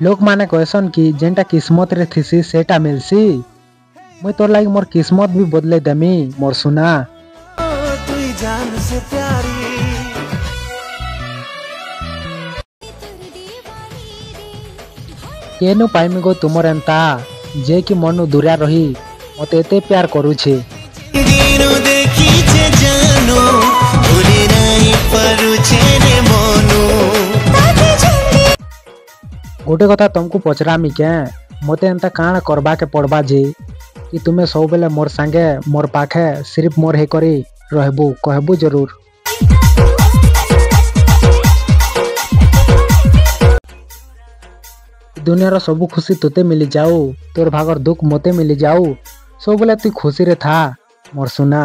लोक माने कहसन कि जेनटा किस्मत रे थिसी सेटा मिलसी। मुई तोर लागी मोर किस्मत भी बदले देमी मोर सुना। जान से प्यारी केनु पाइमी गो तुमर एंता जे कि मनु दूरिया रही मते एते प्यार करूछे। देखी जानो भूली नहीं परुछे रे मनु। गोटे कथा तुमको पचरामी के मते एंता काण करबा के पड़बा जे कि तुमे सब बेले मोर संगे मोर पाखे सिर्फ मोर हे करी रहबू कहबू जरूर। दुनिया सबू खुशी तोते मिली जाऊ तोर भागर दुख मते मिली जाऊ सब बेले तू खुशी रे था मोर सुना।